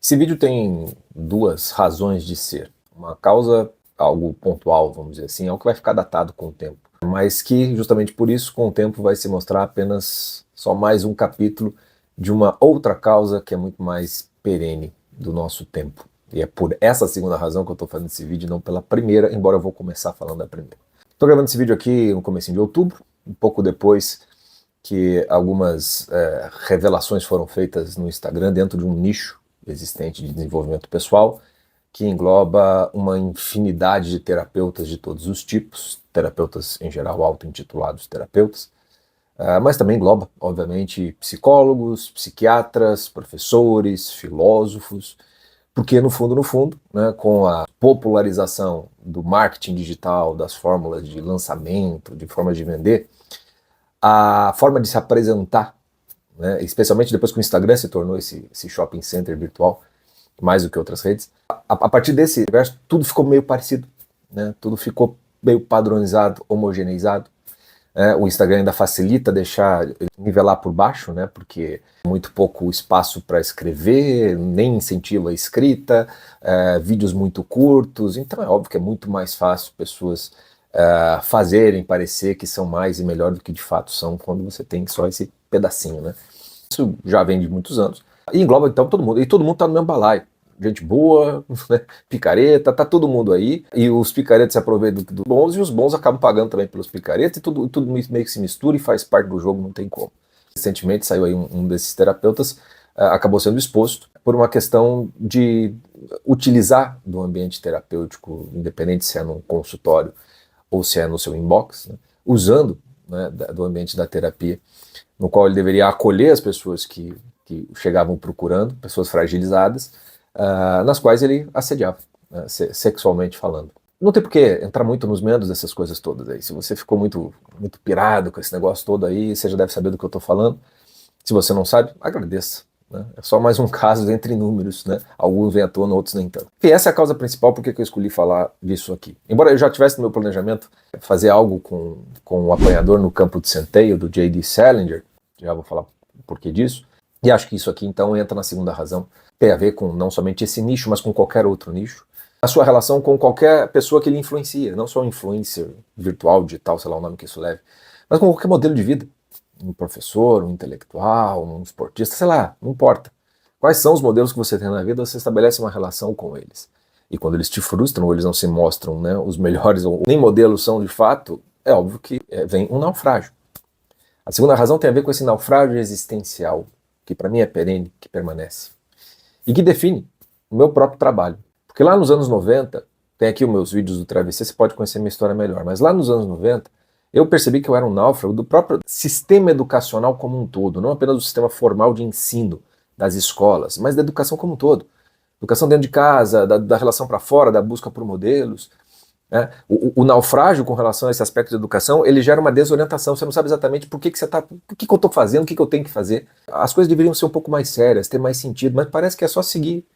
Esse vídeo tem duas razões de ser. Uma causa, algo pontual, vamos dizer assim, algo que vai ficar datado com o tempo. Mas que, justamente por isso, com o tempo vai se mostrar apenas só mais um capítulo de uma outra causa que é muito mais perene do nosso tempo. E é por essa segunda razão que eu estou fazendo esse vídeo, não pela primeira, embora eu vou começar falando da primeira. Estou gravando esse vídeo aqui no comecinho de outubro, um pouco depois que algumas revelações foram feitas no Instagram dentro de um nicho existente de desenvolvimento pessoal, que engloba uma infinidade de terapeutas de todos os tipos, terapeutas em geral auto-intitulados terapeutas, mas também engloba, obviamente, psicólogos, psiquiatras, professores, filósofos, porque no fundo, né, com a popularização do marketing digital, das fórmulas de lançamento, de formas de vender, a forma de se apresentar, né, especialmente depois que o Instagram se tornou esse shopping center virtual, mais do que outras redes, a partir desse universo tudo ficou meio parecido, né, tudo ficou meio padronizado, homogeneizado. O Instagram ainda facilita deixar nivelar por baixo, né, porque muito pouco espaço para escrever, nem incentiva a escrita, vídeos muito curtos, então é óbvio que é muito mais fácil pessoas fazerem parecer que são mais e melhor do que de fato são quando você tem só esse pedacinho, né. Isso já vem de muitos anos. E engloba então todo mundo, e todo mundo está no mesmo balaio. Gente boa, né? Picareta, tá todo mundo aí, e os picaretas se aproveitam dos bons, e os bons acabam pagando também pelos picaretas, e tudo meio que se mistura e faz parte do jogo, não tem como. Recentemente saiu aí um desses terapeutas, acabou sendo exposto por uma questão de utilizar do ambiente terapêutico, independente se é num consultório ou se é no seu inbox, né? Usando, né, do ambiente da terapia, no qual ele deveria acolher as pessoas que chegavam procurando, pessoas fragilizadas, nas quais ele assediava, né, sexualmente falando. Não tem por que entrar muito nos meandros dessas coisas todas aí. Se você ficou muito pirado com esse negócio todo aí, você já deve saber do que eu estou falando. Se você não sabe, agradeça, né? É só mais um caso entre inúmeros, né? Alguns vêm à tona, outros nem tanto. E essa é a causa principal porque eu escolhi falar disso aqui. Embora eu já tivesse no meu planejamento fazer algo com o apanhador no campo de centeio do J.D. Salinger, já vou falar o porquê disso, e acho que isso aqui então entra na segunda razão. Tem a ver com não somente esse nicho, mas com qualquer outro nicho. A sua relação com qualquer pessoa que lhe influencia, não só um influencer virtual, digital, sei lá o nome que isso leve, mas com qualquer modelo de vida. Um professor, um intelectual, um esportista, sei lá, não importa. Quais são os modelos que você tem na vida, você estabelece uma relação com eles. E quando eles te frustram, ou eles não se mostram, né, os melhores, ou nem modelos são de fato, é óbvio que vem um naufrágio. A segunda razão tem a ver com esse naufrágio existencial, que para mim é perene, que permanece. E que define o meu próprio trabalho. Porque lá nos anos 90, tem aqui os meus vídeos do Travessia, você pode conhecer minha história melhor, mas lá nos anos 90, eu percebi que eu era um náufrago do próprio sistema educacional como um todo, não apenas do sistema formal de ensino das escolas, mas da educação como um todo. Educação dentro de casa, da relação para fora, da busca por modelos. Né? O naufrágio com relação a esse aspecto de educação, ele gera uma desorientação, você não sabe exatamente por que você está, o que eu estou fazendo, o que eu tenho que fazer. As coisas deveriam ser um pouco mais sérias, ter mais sentido, mas parece que é só seguir.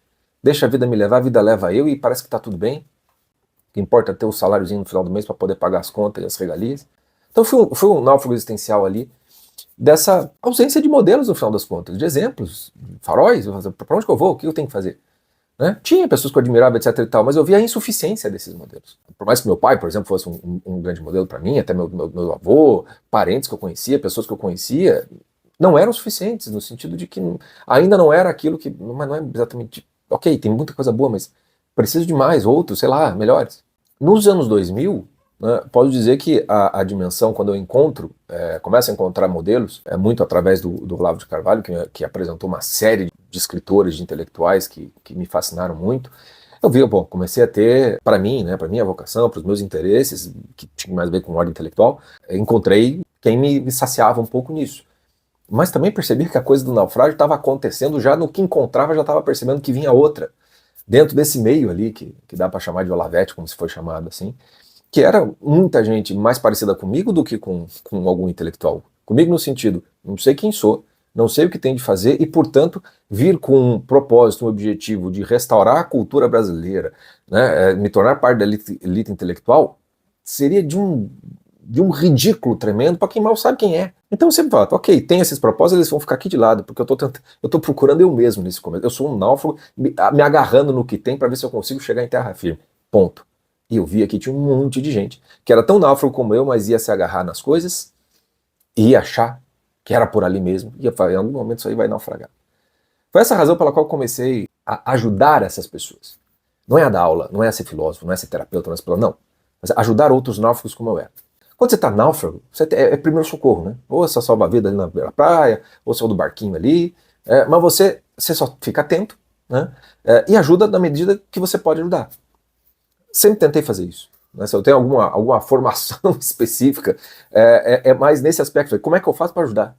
Deixa a vida me levar, a vida leva eu e parece que está tudo bem. O que importa é ter o saláriozinho no final do mês para poder pagar as contas e as regalias. Então foi um náufrago existencial ali, dessa ausência de modelos no final das contas, de exemplos, faróis, para onde que eu vou, o que eu tenho que fazer? Né? Tinha pessoas que eu admirava, etc e tal, mas eu via a insuficiência desses modelos. Por mais que meu pai, por exemplo, fosse um grande modelo para mim, até meu avô, parentes que eu conhecia, pessoas que eu conhecia, não eram suficientes, no sentido de que ainda não era aquilo que, mas não é exatamente, ok, tem muita coisa boa, mas preciso de mais, outros, sei lá, melhores. Nos anos 2000, né, posso dizer que a dimensão, quando eu começo a encontrar modelos, muito através do Olavo de Carvalho, que apresentou uma série de escritores, de intelectuais que me fascinaram muito, eu vi, comecei a ter, para mim, né, para minha vocação, para os meus interesses, que tinha mais a ver com ordem intelectual, encontrei quem me saciava um pouco nisso. Mas também percebi que a coisa do naufrágio estava acontecendo, já no que encontrava, já estava percebendo que vinha outra, dentro desse meio ali, que dá para chamar de Olavete, como se foi chamado assim, que era muita gente mais parecida comigo do que com algum intelectual. Comigo no sentido, não sei quem sou, não sei o que tem de fazer e, portanto, vir com um propósito, um objetivo de restaurar a cultura brasileira, né, me tornar parte da elite intelectual, seria de um ridículo tremendo para quem mal sabe quem é. Então eu sempre falo, ok, tem esses propósitos, eles vão ficar aqui de lado, porque eu tô procurando eu mesmo nesse começo. Eu sou um náufrago me agarrando no que tem para ver se eu consigo chegar em terra firme. Ponto. E eu vi aqui tinha um monte de gente que era tão náufrago como eu, mas ia se agarrar nas coisas e ia achar que era por ali mesmo. E ia falar, em algum momento isso aí vai naufragar. Foi essa a razão pela qual eu comecei a ajudar essas pessoas. Não é a dar aula, não é a ser filósofo, não é ser terapeuta, não é ser não. Mas ajudar outros náufragos como eu era. Quando você está náufrago, é primeiro socorro, né? Ou você salva a vida ali na beira da praia, ou você é do barquinho ali, mas você só fica atento, né? E ajuda na medida que você pode ajudar. Sempre tentei fazer isso. Né? Se eu tenho alguma formação específica, é mais nesse aspecto. Como é que eu faço para ajudar?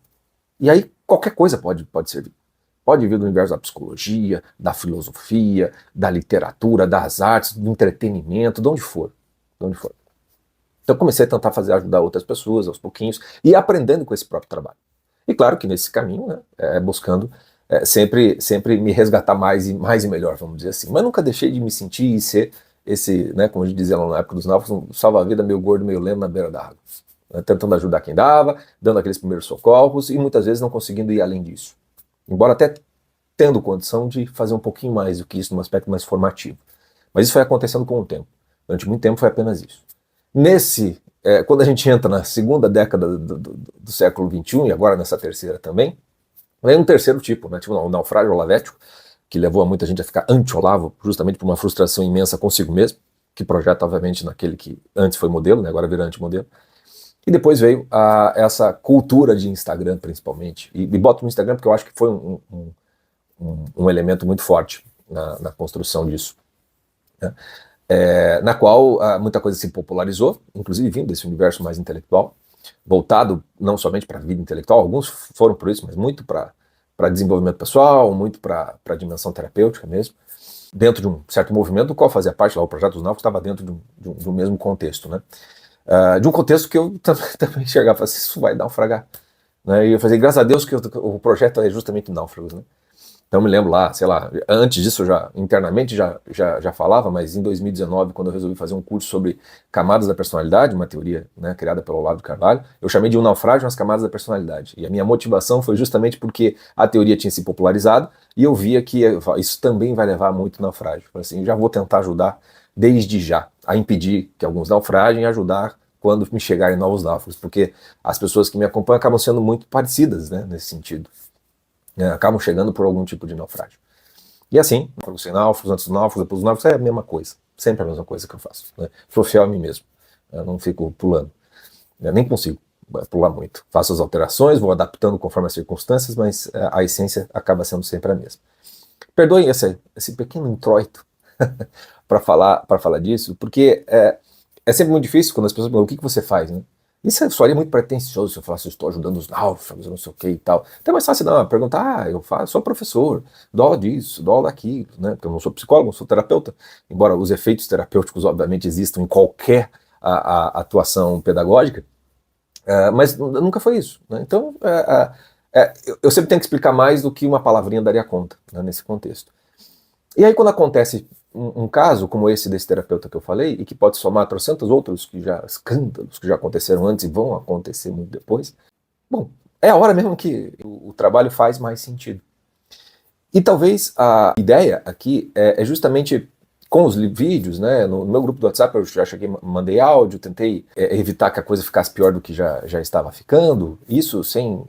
E aí qualquer coisa pode servir. Pode vir do universo da psicologia, da filosofia, da literatura, das artes, do entretenimento, de onde for. De onde for. Então comecei a tentar ajudar outras pessoas aos pouquinhos e aprendendo com esse próprio trabalho. E claro que nesse caminho, né, buscando sempre me resgatar mais e melhor, vamos dizer assim. Mas nunca deixei de me sentir e ser esse, né, como a gente dizia lá na época dos náufragos, um salva-vida meio gordo, meio lento na beira da água. Né, tentando ajudar quem dava, dando aqueles primeiros socorros e muitas vezes não conseguindo ir além disso. Embora até tendo condição de fazer um pouquinho mais do que isso, num aspecto mais formativo. Mas isso foi acontecendo com o tempo. Durante muito tempo foi apenas isso. Quando a gente entra na segunda década do século XXI, e agora nessa terceira também, vem um terceiro tipo, né? Tipo o naufrágio olavético, que levou a muita gente a ficar anti-Olavo, justamente por uma frustração imensa consigo mesmo, que projeta, obviamente, naquele que antes foi modelo, né? Agora vira anti-modelo. E depois veio essa cultura de Instagram, principalmente. E boto no Instagram porque eu acho que foi um elemento muito forte na construção disso. Né? Na qual muita coisa se popularizou, inclusive vindo desse universo mais intelectual, voltado não somente para a vida intelectual, alguns foram por isso, mas muito para desenvolvimento pessoal, muito para a dimensão terapêutica mesmo, dentro de um certo movimento do qual fazia parte, lá o Projeto dos Náufragos estava dentro de um mesmo contexto, né? De um contexto que eu também enxergava, falei, isso vai naufragar. Né? E eu falei, graças a Deus que o projeto é justamente náufragos, né? Então eu me lembro lá, sei lá, antes disso eu internamente já falava, mas em 2019, quando eu resolvi fazer um curso sobre camadas da personalidade, uma teoria, né, criada pelo Olavo de Carvalho, eu chamei de um naufrágio nas camadas da personalidade. E a minha motivação foi justamente porque a teoria tinha se popularizado e eu via que isso também vai levar a muito naufrágio. Assim, já vou tentar ajudar desde já a impedir que alguns naufraguem e ajudar quando me chegarem novos náufragos, porque as pessoas que me acompanham acabam sendo muito parecidas, né, nesse sentido. Acabam chegando por algum tipo de naufrágio. E assim, náufragos sem náufragos, antes dos náufragos, depois dos náufragos, é a mesma coisa. Sempre a mesma coisa que eu faço. Né? Sou fiel a mim mesmo. Eu não fico pulando. Eu nem consigo pular muito. Faço as alterações, vou adaptando conforme as circunstâncias, mas a essência acaba sendo sempre a mesma. Perdoem esse pequeno introito para falar disso, porque é sempre muito difícil quando as pessoas perguntam o que você faz, né? Isso soaria muito pretencioso se eu falasse, eu estou ajudando os náufragos, eu não sei o que e tal. Então é mais fácil não, perguntar, sou professor, dou aula disso, dou aula daquilo, né? Porque eu não sou psicólogo, não sou terapeuta, embora os efeitos terapêuticos obviamente existam em qualquer atuação pedagógica, mas nunca foi isso. Né? Então eu sempre tenho que explicar mais do que uma palavrinha daria conta, né, nesse contexto. E aí quando acontece um caso como esse desse terapeuta que eu falei, e que pode somar trocentos outros escândalos que já aconteceram antes e vão acontecer muito depois, bom, é a hora mesmo que o trabalho faz mais sentido. E talvez a ideia aqui é justamente com os vídeos, né, no meu grupo do WhatsApp eu já cheguei, mandei áudio, tentei evitar que a coisa ficasse pior do que já estava ficando, isso sem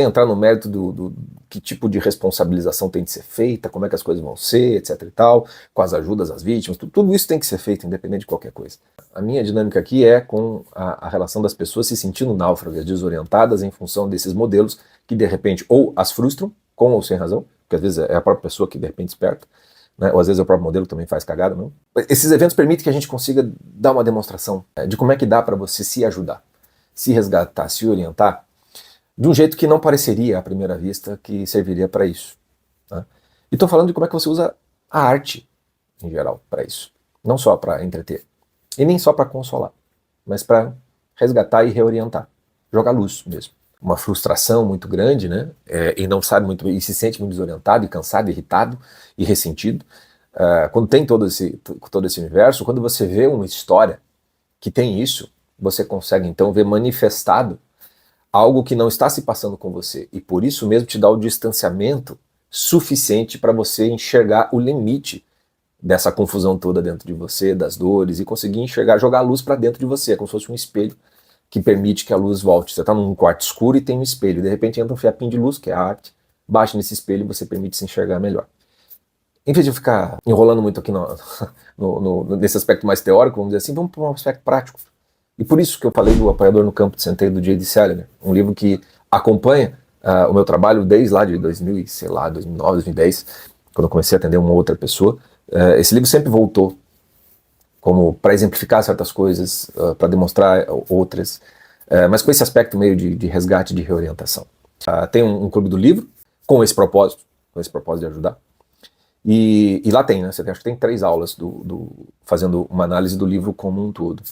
entrar no mérito do que tipo de responsabilização tem de ser feita, como é que as coisas vão ser, etc e tal, com as ajudas às vítimas, tudo isso tem que ser feito, independente de qualquer coisa. A minha dinâmica aqui é com a relação das pessoas se sentindo náufragas, desorientadas em função desses modelos que de repente ou as frustram, com ou sem razão, porque às vezes é a própria pessoa que de repente desperta, né? Ou às vezes é o próprio modelo que também faz cagada, não? Esses eventos permitem que a gente consiga dar uma demonstração de como é que dá para você se ajudar, se resgatar, se orientar, de um jeito que não pareceria à primeira vista que serviria para isso. Né? E estou falando de como é que você usa a arte em geral para isso. Não só para entreter. E nem só para consolar. Mas para resgatar e reorientar. Jogar luz mesmo. Uma frustração muito grande, né? E não sabe muito bem, e se sente muito desorientado, e cansado, irritado e ressentido. Quando tem todo esse universo, quando você vê uma história que tem isso, você consegue então ver manifestado algo que não está se passando com você, e por isso mesmo te dá o distanciamento suficiente para você enxergar o limite dessa confusão toda dentro de você, das dores, e conseguir enxergar, jogar a luz para dentro de você, é como se fosse um espelho que permite que a luz volte. Você está num quarto escuro e tem um espelho, de repente entra um fiapinho de luz, que é a arte, bate nesse espelho e você permite se enxergar melhor. Em vez de eu ficar enrolando muito aqui nesse aspecto mais teórico, vamos dizer assim, vamos para um aspecto prático. E por isso que eu falei do Apanhador no Campo de Centeio, do J.D. Salinger, um livro que acompanha o meu trabalho desde lá de 2000, sei lá, 2009, 2010, quando eu comecei a atender uma outra pessoa. Esse livro sempre voltou como para exemplificar certas coisas, para demonstrar outras, mas com esse aspecto meio de resgate, de reorientação. Tem um clube do livro com esse propósito de ajudar. E lá tem, né? Você acho que tem 3 aulas fazendo uma análise do livro como um todo.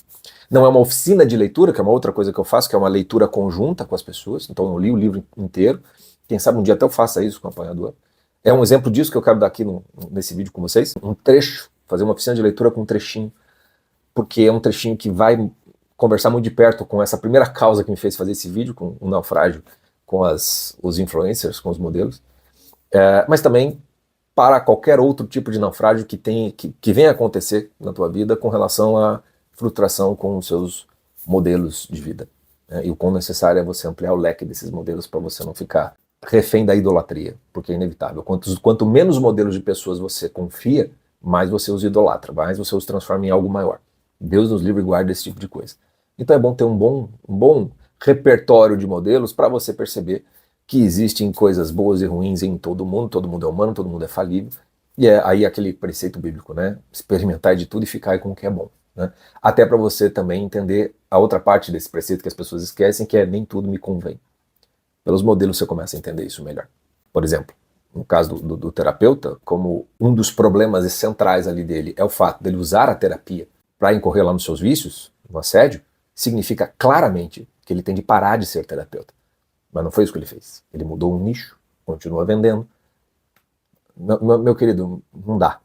Não é uma oficina de leitura, que é uma outra coisa que eu faço, que é uma leitura conjunta com as pessoas. Então eu li o livro inteiro. Quem sabe um dia até eu faça isso com o apanhador. É um exemplo disso que eu quero dar aqui nesse vídeo com vocês. Um trecho, fazer uma oficina de leitura com um trechinho, porque é um trechinho que vai conversar muito de perto com essa primeira causa que me fez fazer esse vídeo, com o naufrágio, com os influencers, com os modelos. Mas também para qualquer outro tipo de naufrágio que venha acontecer na tua vida com relação à frustração com os seus modelos de vida. E o quão necessário é você ampliar o leque desses modelos para você não ficar refém da idolatria, porque é inevitável. Quanto menos modelos de pessoas você confia, mais você os idolatra, mais você os transforma em algo maior. Deus nos livre e guarda esse tipo de coisa. Então é bom ter um bom repertório de modelos para você perceber que existem coisas boas e ruins em todo mundo é humano, todo mundo é falível, e é aí aquele preceito bíblico, né? Experimentar de tudo e ficar com o que é bom. Né? Até para você também entender a outra parte desse preceito que as pessoas esquecem, que é nem tudo me convém. Pelos modelos você começa a entender isso melhor. Por exemplo, no caso do terapeuta, como um dos problemas centrais ali dele é o fato dele usar a terapia para incorrer lá nos seus vícios, no assédio, significa claramente que ele tem de parar de ser terapeuta. Mas não foi isso que ele fez. Ele mudou um nicho, continua vendendo. Meu querido, não dá.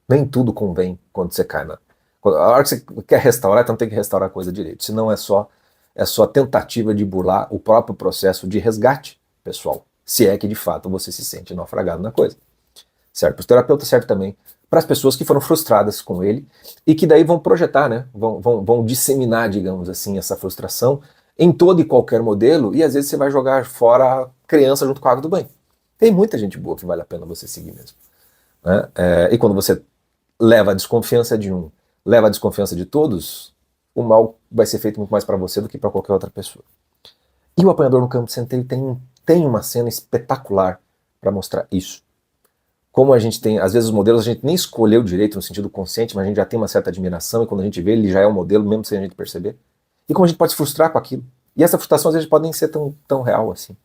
Nem tudo convém quando você cai na... A hora que você quer restaurar, então tem que restaurar a coisa direito. Senão é só tentativa de burlar o próprio processo de resgate pessoal. Se é que de fato você se sente naufragado na coisa. Serve para os terapeutas, serve também para as pessoas que foram frustradas com ele e que daí vão projetar, né? Vão disseminar, digamos assim, essa frustração em todo e qualquer modelo, e às vezes você vai jogar fora a criança junto com a água do banho. Tem muita gente boa que vale a pena você seguir mesmo. Né? E quando você leva a desconfiança de um, leva a desconfiança de todos, o mal vai ser feito muito mais para você do que para qualquer outra pessoa. E o Apanhador no Campo de Centeio tem uma cena espetacular para mostrar isso. Como a gente tem, às vezes os modelos a gente nem escolheu direito no sentido consciente, mas a gente já tem uma certa admiração, e quando a gente vê ele já é um modelo, mesmo sem a gente perceber. E como a gente pode se frustrar com aquilo. E essa frustração às vezes pode nem ser tão real assim.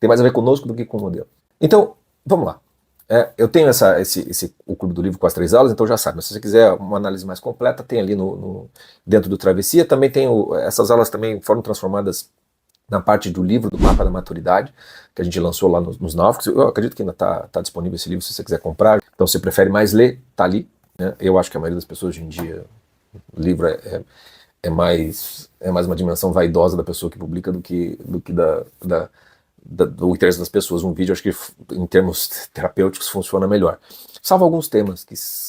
Tem mais a ver conosco do que com o modelo. Então, vamos lá. Eu tenho o Clube do Livro com as 3 aulas, então já sabe. Mas se você quiser uma análise mais completa, tem ali dentro do Travessia. Também tem essas aulas também foram transformadas na parte do livro, do Mapa da Maturidade, que a gente lançou lá nos Náufragos. Eu acredito que ainda está disponível esse livro se você quiser comprar. Então, se você prefere mais ler, tá ali. Né? Eu acho que a maioria das pessoas hoje em dia, o livro é mais uma dimensão vaidosa da pessoa que publica do que do interesse das pessoas. Um vídeo, acho que em termos terapêuticos funciona melhor. Salvo alguns temas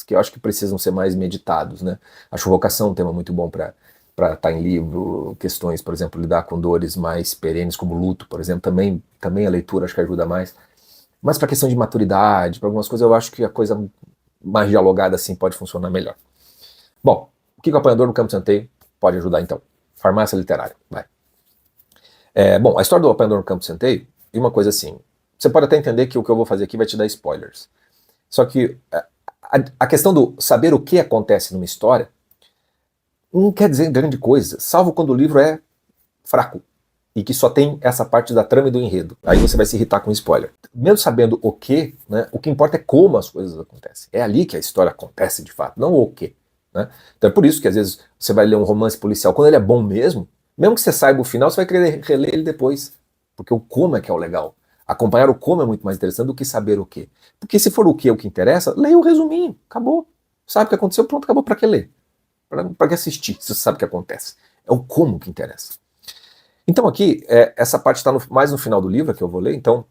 que eu acho que precisam ser mais meditados. Né? Acho vocação um tema muito bom para estar em livro. Questões, por exemplo, lidar com dores mais perenes, como luto, por exemplo, também a leitura acho que ajuda mais. Mas para a questão de maturidade, para algumas coisas, eu acho que a coisa mais dialogada assim pode funcionar melhor. Bom, o que o Apanhador no Campo de Centeio pode ajudar então? Farmácia literária, vai. Bom, a história do Apanhador no Campo de Centeio, e uma coisa assim, você pode até entender que o que eu vou fazer aqui vai te dar spoilers. Só que a questão do saber o que acontece numa história não quer dizer grande coisa, salvo quando o livro é fraco e que só tem essa parte da trama e do enredo. Aí você vai se irritar com spoiler. Mesmo sabendo o que, né, o que importa é como as coisas acontecem. É ali que a história acontece de fato, não o que. Né? Então é por isso que às vezes você vai ler um romance policial, quando ele é bom mesmo que você saiba o final, você vai querer reler ele depois. Porque o como é que é o legal. Acompanhar o como é muito mais interessante do que saber o que. Porque se for o que interessa, leia o resuminho, acabou. Sabe o que aconteceu, pronto, acabou. Para que ler? Para que assistir, se você sabe o que acontece. É o como que interessa. Então aqui, essa parte está mais no final do livro, que eu vou ler, então,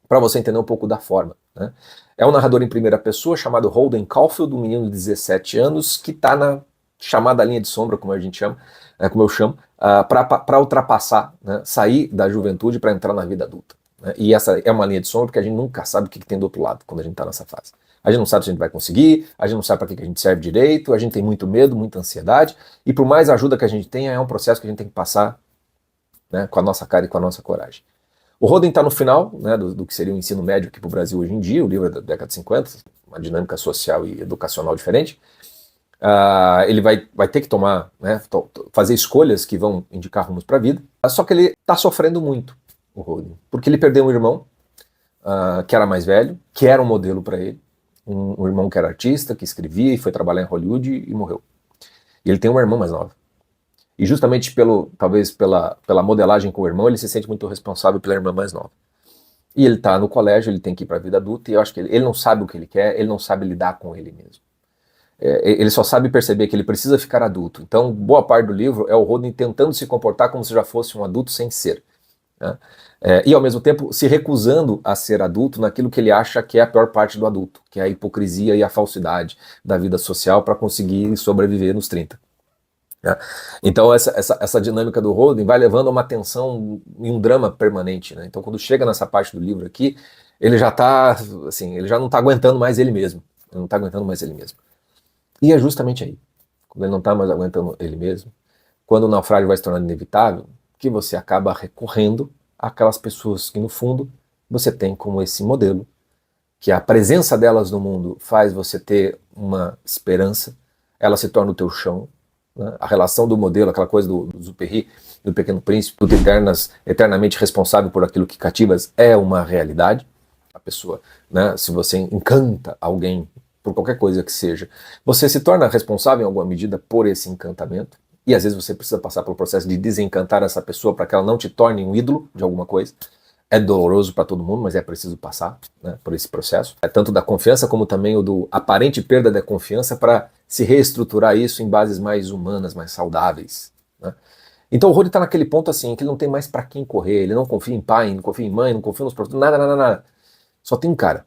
para você entender um pouco da forma, né? É um narrador em primeira pessoa chamado Holden Caulfield, um menino de 17 anos, que está na chamada linha de sombra, como a gente chama, como eu chamo, para ultrapassar, né, sair da juventude para entrar na vida adulta. Né? E essa é uma linha de sombra porque a gente nunca sabe o que tem do outro lado quando a gente está nessa fase. A gente não sabe se a gente vai conseguir, a gente não sabe para que a gente serve direito, a gente tem muito medo, muita ansiedade, e por mais ajuda que a gente tenha, é um processo que a gente tem que passar, né, com a nossa cara e com a nossa coragem. O Roden está no final, né, do que seria o ensino médio aqui para o Brasil hoje em dia, o livro é da década de 50, uma dinâmica social e educacional diferente. Ele vai ter que tomar, né, fazer escolhas que vão indicar rumos para a vida, só que ele está sofrendo muito, o Roden, porque ele perdeu um irmão que era mais velho, que era um modelo para ele, um irmão que era artista, que escrevia e foi trabalhar em Hollywood e morreu. E ele tem uma irmã mais nova. E justamente talvez pela modelagem com o irmão, ele se sente muito responsável pela irmã mais nova. E ele está no colégio, ele tem que ir para a vida adulta, e eu acho que ele não sabe o que ele quer, ele não sabe lidar com ele mesmo. Ele só sabe perceber que ele precisa ficar adulto. Então, boa parte do livro é o Roden tentando se comportar como se já fosse um adulto sem ser. Né? E ao mesmo tempo se recusando a ser adulto naquilo que ele acha que é a pior parte do adulto, que é a hipocrisia e a falsidade da vida social para conseguir sobreviver nos 30. Né? Então essa dinâmica do Holden vai levando a uma tensão e um drama permanente. Né? Então quando chega nessa parte do livro aqui, ele já tá assim, ele já não está aguentando mais ele mesmo. Ele não está aguentando mais ele mesmo. E é justamente aí, quando ele não está mais aguentando ele mesmo, quando o naufrágio vai se tornando inevitável, que você acaba recorrendo àquelas pessoas que no fundo você tem como esse modelo, que a presença delas no mundo faz você ter uma esperança, ela se torna o teu chão. Né? A relação do modelo, aquela coisa do Exupéry, do Pequeno Príncipe, do eternamente responsável por aquilo que cativas, é uma realidade. A pessoa, né, se você encanta alguém por qualquer coisa que seja, você se torna responsável em alguma medida por esse encantamento. E às vezes você precisa passar pelo processo de desencantar essa pessoa para que ela não te torne um ídolo de alguma coisa. É doloroso para todo mundo, mas é preciso passar, né, por esse processo. É tanto da confiança como também o do aparente perda da confiança para se reestruturar isso em bases mais humanas, mais saudáveis. Né? Então o Rory está naquele ponto assim, que ele não tem mais para quem correr, ele não confia em pai, não confia em mãe, não confia nos produtos, nada, nada, nada. Só tem um cara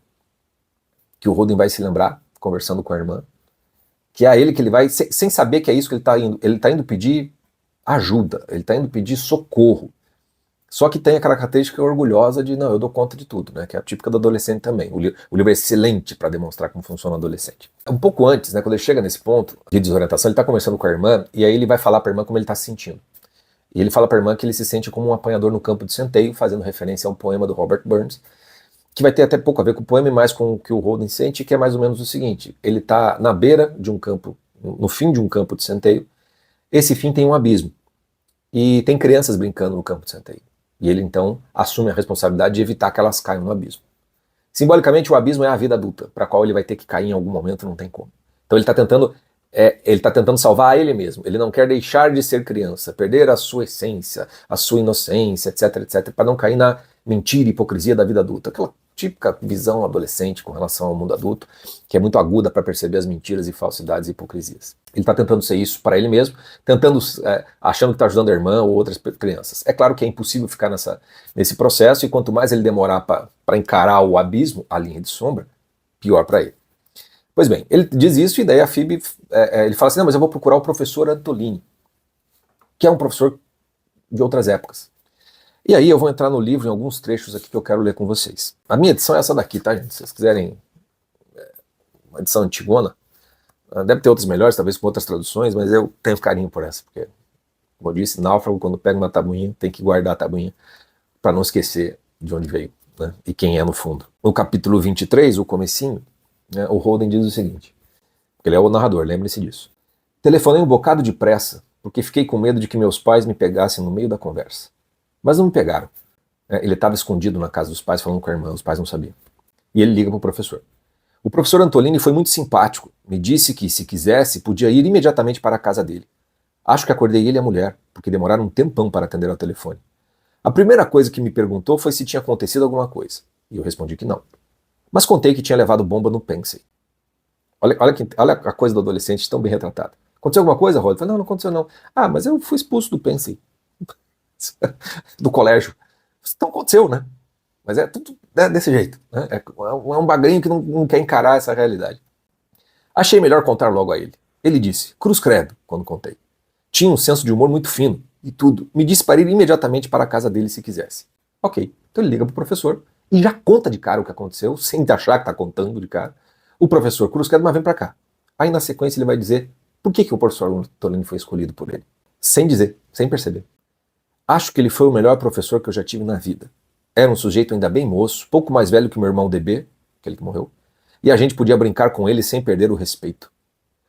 que o Roden vai se lembrar, conversando com a irmã, que é a ele que ele vai, sem saber que é isso que ele está indo pedir ajuda, ele está indo pedir socorro. Só que tem aquela característica orgulhosa de, não, eu dou conta de tudo, né? Que é a típica do adolescente também. O livro é excelente para demonstrar como funciona o adolescente. Um pouco antes, né, quando ele chega nesse ponto de desorientação, ele está conversando com a irmã, e aí ele vai falar para a irmã como ele está se sentindo. E ele fala para a irmã que ele se sente como um apanhador no campo de centeio, fazendo referência a um poema do Robert Burns, que vai ter até pouco a ver com o poema e mais com o que o Holden sente, que é mais ou menos o seguinte: ele está na beira de um campo, no fim de um campo de centeio, esse fim tem um abismo, e tem crianças brincando no campo de centeio. E ele então assume a responsabilidade de evitar que elas caiam no abismo. Simbolicamente, o abismo é a vida adulta, para a qual ele vai ter que cair em algum momento, não tem como. Então ele está tentando salvar a ele mesmo. Ele não quer deixar de ser criança, perder a sua essência, a sua inocência, etc, etc, para não cair na mentira e hipocrisia da vida adulta. Aquela típica visão adolescente com relação ao mundo adulto, que é muito aguda para perceber as mentiras e falsidades e hipocrisias. Ele está tentando ser isso para ele mesmo, achando que está ajudando a irmã ou outras crianças. É claro que é impossível ficar nesse processo, e quanto mais ele demorar para encarar o abismo, a linha de sombra, pior para ele. Pois bem, ele diz isso, e daí a Phoebe, ele fala assim, não, mas eu vou procurar o professor Antolini, que é um professor de outras épocas. E aí eu vou entrar no livro em alguns trechos aqui que eu quero ler com vocês. A minha edição é essa daqui, tá, gente? Se vocês quiserem uma edição antigona, deve ter outras melhores, talvez com outras traduções, mas eu tenho carinho por essa, porque, como eu disse, náufrago, quando pega uma tabuinha, tem que guardar a tabuinha para não esquecer de onde veio, né, e quem é no fundo. No capítulo 23, o comecinho, né, o Holden diz o seguinte, porque ele é o narrador, lembre-se disso. Telefonei um bocado depressa, porque fiquei com medo de que meus pais me pegassem no meio da conversa. Mas não me pegaram. Ele estava escondido na casa dos pais falando com a irmã, os pais não sabiam. E ele liga para o professor. O professor Antolini foi muito simpático. Me disse que, se quisesse, podia ir imediatamente para a casa dele. Acho que acordei ele e a mulher, porque demoraram um tempão para atender ao telefone. A primeira coisa que me perguntou foi se tinha acontecido alguma coisa. E eu respondi que não. Mas contei que tinha levado bomba no Pensey. Olha a coisa do adolescente tão bem retratada. Aconteceu alguma coisa, Rod? Eu falei, não, não aconteceu não. Ah, mas eu fui expulso do Pensey. do colégio. Então aconteceu, né? Mas é tudo desse jeito, né? É um bagrinho que não quer encarar essa realidade. Achei melhor contar logo a ele. Ele disse, cruz credo, quando contei. Tinha um senso de humor muito fino, e tudo. Me disse para ir imediatamente para a casa dele se quisesse. Ok, então ele liga pro professor e já conta de cara o que aconteceu, sem achar que tá contando de cara. O professor cruz credo, mas vem para cá. Aí na sequência ele vai dizer por que o professor Antolini foi escolhido por ele. Sem dizer, sem perceber. Acho que ele foi o melhor professor que eu já tive na vida. Era um sujeito ainda bem moço, pouco mais velho que meu irmão DB, aquele que morreu, e a gente podia brincar com ele sem perder o respeito.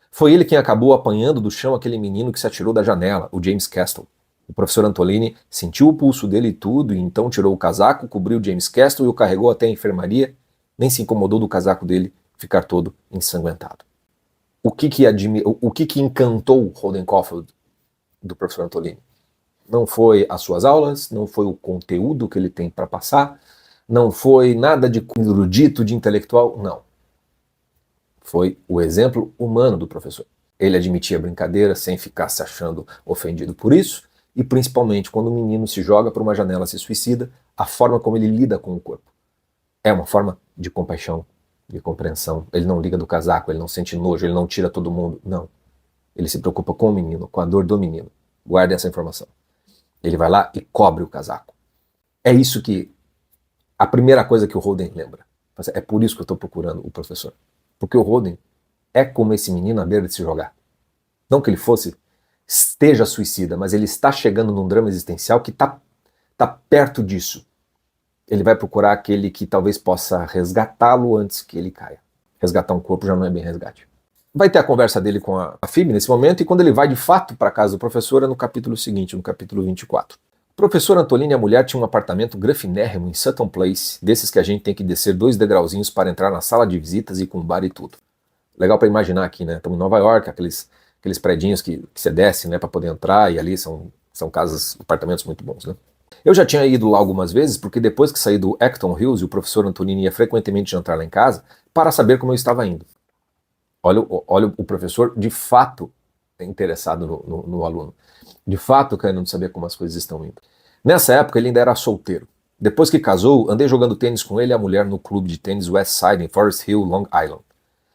Foi ele quem acabou apanhando do chão aquele menino que se atirou da janela, o James Castle. O professor Antolini sentiu o pulso dele e tudo, e então tirou o casaco, cobriu James Castle e o carregou até a enfermaria, nem se incomodou do casaco dele ficar todo ensanguentado. O que encantou Holden Caulfield do professor Antolini? Não foi as suas aulas, não foi o conteúdo que ele tem para passar, não foi nada de erudito, de intelectual, não. Foi o exemplo humano do professor. Ele admitia brincadeira sem ficar se achando ofendido por isso, e principalmente quando o menino se joga por uma janela e se suicida, a forma como ele lida com o corpo. É uma forma de compaixão, de compreensão. Ele não liga do casaco, ele não sente nojo, ele não tira todo mundo. Não. Ele se preocupa com o menino, com a dor do menino. Guardem essa informação. Ele vai lá e cobre o casaco. É isso que... a primeira coisa que o Holden lembra. É por isso que eu estou procurando o professor. Porque o Holden é como esse menino à beira de se jogar. Não que ele esteja suicida, mas ele está chegando num drama existencial que está perto disso. Ele vai procurar aquele que talvez possa resgatá-lo antes que ele caia. Resgatar um corpo já não é bem resgate. Vai ter a conversa dele com a Phoebe nesse momento, e quando ele vai de fato para a casa do professor é no capítulo seguinte, no capítulo 24. O professor Antolini e a mulher tinham um apartamento grafinérrimo em Sutton Place, desses que a gente tem que descer 2 degrauzinhos para entrar na sala de visitas e com bar e tudo. Legal para imaginar aqui, né? Estamos em Nova York, aqueles predinhos que você desce, né, para poder entrar, e ali são casas, apartamentos muito bons, né? Eu já tinha ido lá algumas vezes, porque depois que saí do Acton Hills, o professor Antolini ia frequentemente jantar lá em casa para saber como eu estava indo. Olha o professor de fato interessado no aluno. De fato querendo saber como as coisas estão indo. Nessa época ele ainda era solteiro. Depois que casou, andei jogando tênis com ele e a mulher no clube de tênis West Side em Forest Hill, Long Island.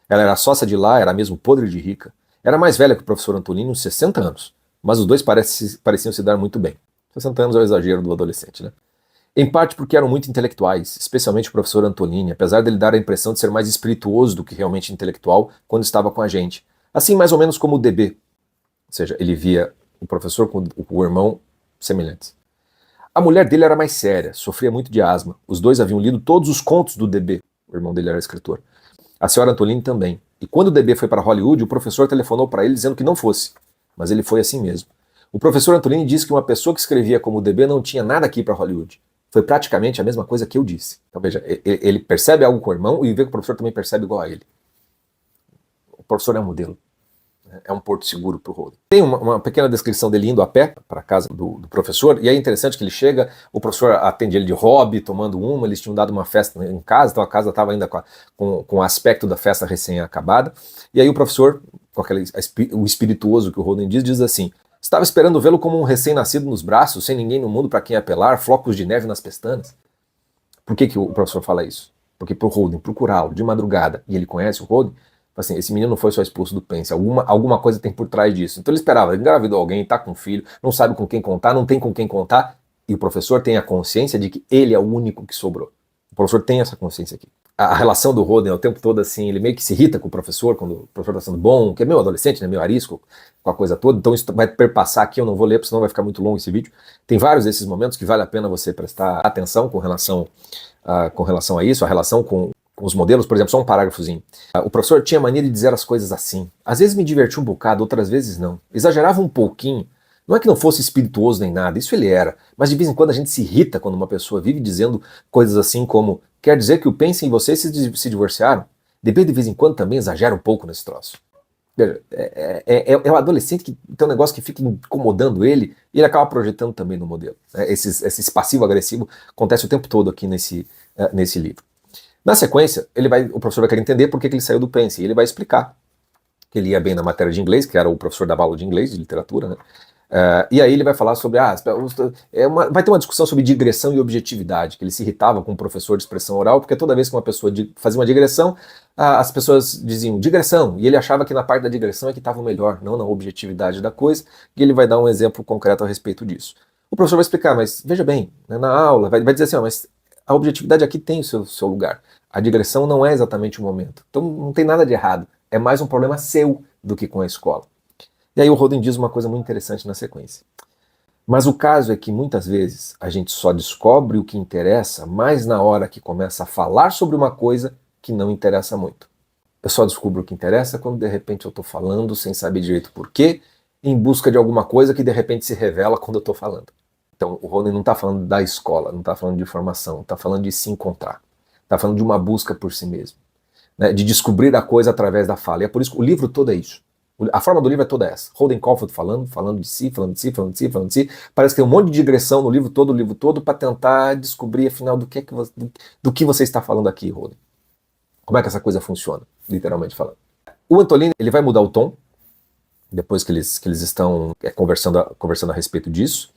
Ela era sócia de lá, era mesmo podre de rica. Era mais velha que o professor Antolini, uns 60 anos. Mas os dois pareciam se dar muito bem. 60 anos é o exagero do adolescente, né? Em parte porque eram muito intelectuais, especialmente o professor Antolini, apesar dele dar a impressão de ser mais espirituoso do que realmente intelectual quando estava com a gente. Assim, mais ou menos como o DB. Ou seja, ele via o professor com o irmão semelhantes. A mulher dele era mais séria, sofria muito de asma. Os dois haviam lido todos os contos do DB. O irmão dele era escritor. A senhora Antolini também. E quando o DB foi para Hollywood, o professor telefonou para ele dizendo que não fosse. Mas ele foi assim mesmo. O professor Antolini disse que uma pessoa que escrevia como o DB não tinha nada aqui para Hollywood. Foi praticamente a mesma coisa que eu disse. Então veja, ele percebe algo com o irmão e vê que o professor também percebe igual a ele. O professor é um modelo. É um porto seguro para o Holden. Tem uma pequena descrição dele indo a pé para a casa do professor, e é interessante que ele chega, o professor atende ele de hobby, tomando uma, eles tinham dado uma festa em casa, então a casa estava ainda com o aspecto da festa recém-acabada, e aí o professor, com o espirituoso que o Holden diz assim: estava esperando vê-lo como um recém-nascido nos braços, sem ninguém no mundo para quem apelar, flocos de neve nas pestanas. Por que o professor fala isso? Porque para o Holden procurá-lo de madrugada, e ele conhece o Holden, assim, esse menino não foi só expulso do Pence, alguma coisa tem por trás disso. Então ele esperava, ele engravidou alguém, está com um filho, não sabe com quem contar, não tem com quem contar, e o professor tem a consciência de que ele é o único que sobrou. O professor tem essa consciência aqui. A relação do Holden é o tempo todo assim, ele meio que se irrita com o professor, quando o professor está sendo bom, que é meio adolescente, né, meio arisco, com a coisa toda, então isso vai perpassar aqui, eu não vou ler, porque senão vai ficar muito longo esse vídeo. Tem vários desses momentos que vale a pena você prestar atenção com relação a isso, a relação com os modelos, por exemplo, só um parágrafozinho. O professor tinha mania de dizer as coisas assim. Às vezes me divertia um bocado, outras vezes não. Exagerava um pouquinho. Não é que não fosse espirituoso nem nada, isso ele era. Mas de vez em quando a gente se irrita quando uma pessoa vive dizendo coisas assim como: quer dizer que o Pence e você se divorciaram? De vez em quando também exagera um pouco nesse troço. É o adolescente que tem um negócio que fica incomodando ele e ele acaba projetando também no modelo. Esse passivo-agressivo acontece o tempo todo aqui nesse livro. Na sequência, o professor vai querer entender por que ele saiu do Pence, e ele vai explicar que ele ia bem na matéria de inglês, que era o professor da aula de inglês, de literatura, né? E aí ele vai falar sobre, vai ter uma discussão sobre digressão e objetividade, que ele se irritava com o professor de expressão oral, porque toda vez que uma pessoa fazia uma digressão, as pessoas diziam digressão, e ele achava que na parte da digressão é que estava o melhor, não na objetividade da coisa, e ele vai dar um exemplo concreto a respeito disso. O professor vai explicar, mas veja bem, né, na aula, vai dizer assim, mas a objetividade aqui tem o seu lugar, a digressão não é exatamente o momento, então não tem nada de errado, é mais um problema seu do que com a escola. E aí o Holden diz uma coisa muito interessante na sequência. Mas o caso é que muitas vezes a gente só descobre o que interessa mais na hora que começa a falar sobre uma coisa que não interessa muito. Eu só descubro o que interessa quando de repente eu estou falando sem saber direito por quê, em busca de alguma coisa que de repente se revela quando eu estou falando. Então o Holden não está falando da escola, não está falando de formação, está falando de se encontrar. Está falando de uma busca por si mesmo, né, de descobrir a coisa através da fala. E é por isso que o livro todo é isso. A forma do livro é toda essa. Holden Caulfield falando de si, falando de si, falando de si, falando de si. Parece que tem um monte de digressão no livro todo, para tentar descobrir, afinal, do que você está falando aqui, Holden. Como é que essa coisa funciona, literalmente falando. O Antolini, ele vai mudar o tom, depois que eles estão conversando a respeito disso.